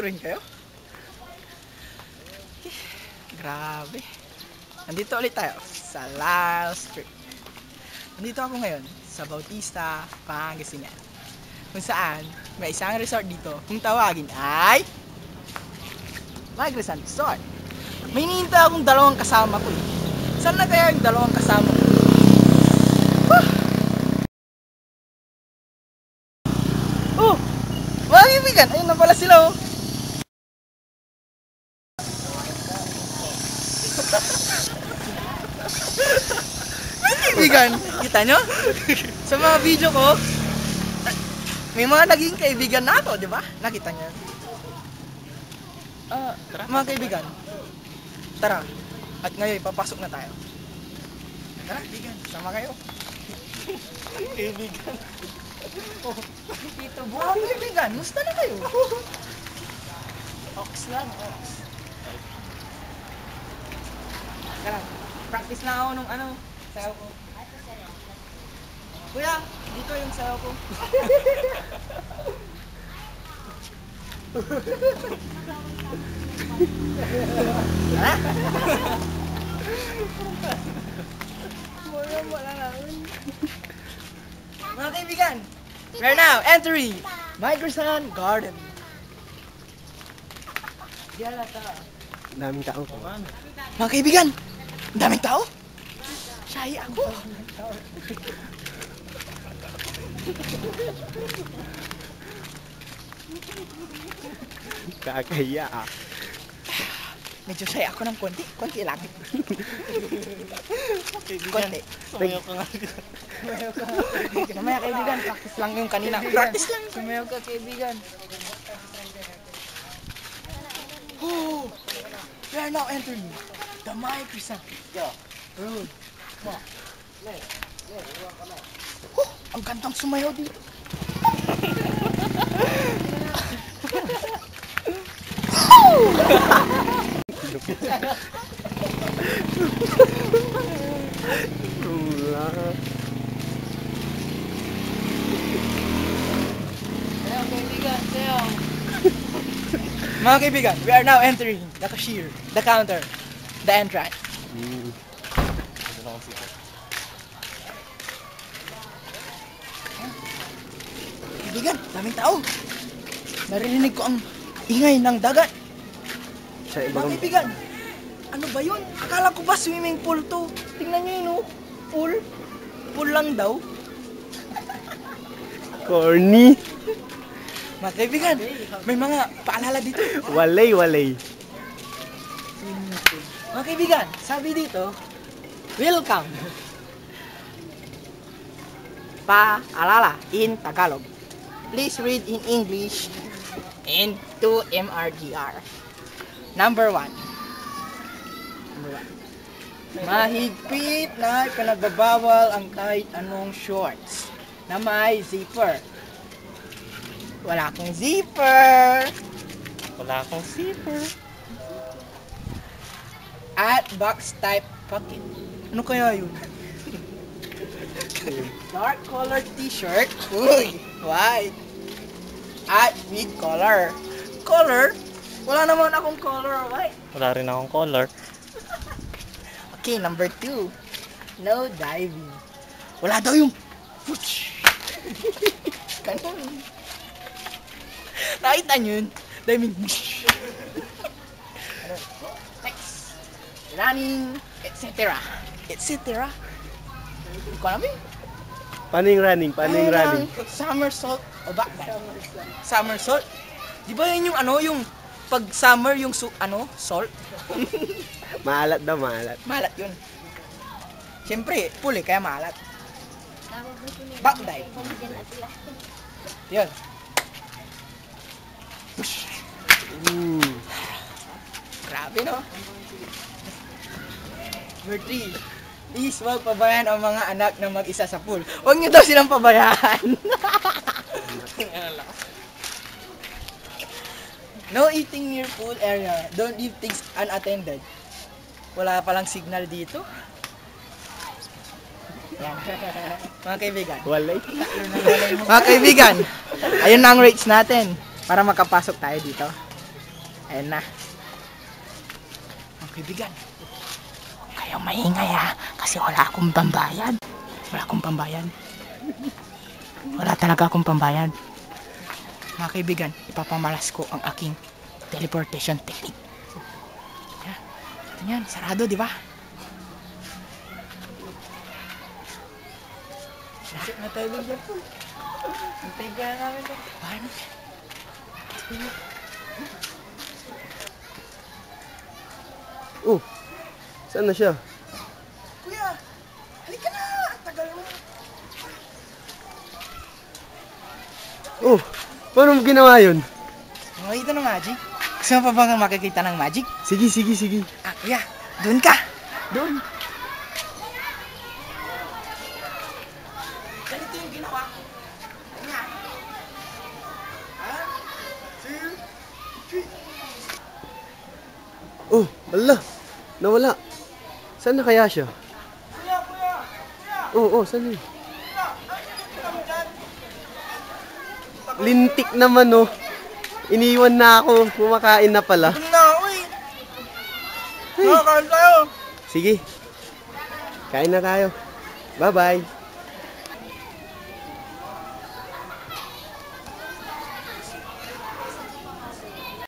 Nandito rin kayo? Grabe. Nandito ulit tayo sa Lyle Street. Nandito ako ngayon sa Bautista, Pangasinan. Kung saan may isang resort dito kung tawagin ay Migresan Resort. May hinihintay akong dalawang kasama ko eh. Saan na kaya yung dalawang kasama ko? Oh! Mga kaibigan! Ayun na pala sila oh! Mga kaibigan! Kita nyo? Sa mga video ko, may mga naging kaibigan na ako, di ba? Nakita nyo? Mga kaibigan, tara. At ngayon, papasok na tayo. Tara, kaibigan. Sama kayo. Kaibigan. Oh, Tito Boy. Mga kaibigan, musta na kayo? Ox lang, ox. Tara, practice na ako nung sayaw ko. Kuya, dito yung sayaw ko. Tara! Mga kaibigan, we're now entering Migresan Garden. Daming tao ko. Mga kaibigan, daming tao? Shy ako. Kakahiya ah. Medyo shy ako ng konti. Konti lang. Konti. Sumayaw ka nga. Mamaya kaibigan, practice lang yung kanina. Practice lang. Sumayaw ka kaibigan. Oh, we are now entering the Migresan Road. Oh, ang gandang sumayaw dito. Mga kaibigan, we are now entering the cashier, the counter, the entrance. Kaibigan, daming tao. Narinig ko ang ingay ng dagat. Sa Mga ibang kaibigan, ano ba yun? Akala ko ba swimming pool to? Tingnan nyo yun oh. Pool. Pool lang daw. corny. Mga kaibigan, may mga paalala dito. Walay. Mga kaibigan, sabi dito, welcome. Paalala in Tagalog. Please read in English and to MRGR. Number 1. Mahigpit na pinagbabawal ang kahit anong shorts na may zipper. Wala akong zipper. Wala akong zipper. At box type pocket. Ano kaya yun? Dark colored t-shirt. Uy, white. At with color. Color? Wala naman akong color, white. Wala rin akong color. Okay, number 2. No diving. Wala daw yung ganun. Nakita nyo yun? Diving. Next. Running, etc. Etc. Hindi ko alam eh. Paning running. Somersault o backdive. Somersault. Di ba yun yung yung pag summer yung salt? Maalat daw, maalat. Malat yun. Siyempre, pool kaya malat. Backdive. Yun. Grabe no? Number 3. Please, huwag pabayaan ang mga anak na mag-isa sa pool. Huwag niyo daw silang pabayaan. No eating near pool area. Don't leave things unattended. Wala palang signal dito. Yan. Mga kaibigan. Walay. Mga kaibigan, ayun na ang rates natin para makapasok tayo dito. Ayan na. Mga kaibigan, huwag kayong maingay ha, kasi wala akong pambayad. Wala akong pambayad. Wala talaga akong pambayad. Mga kaibigan, ipapamalas ko ang aking teleportation technique. Yan, sarado, di ba? Nasip na tayo din dyan po. Antay ka na namin dyan. Paano? Oh, saan na siya? Kuya, halika na! Tagal mo. Oh, paano mo ginawa yun? Makikita ng magic? Gusto mo pa bang makikita ng magic? Sige, sige, sige. Ah, kuya, doon ka! Doon! Ganito yung ginawa ko. Kanya. 1, 2, 3. Oh, ala, nawala. Saan na kaya siya? Kuya, kuya! Kuya! Oh, saan na yun? Kuya! Ano mo dyan? Lintik naman, oh. Iniwan na ako. Kumakain na pala. Doon na, uy! Nakakain tayo! Sige. Kain na tayo. Bye-bye.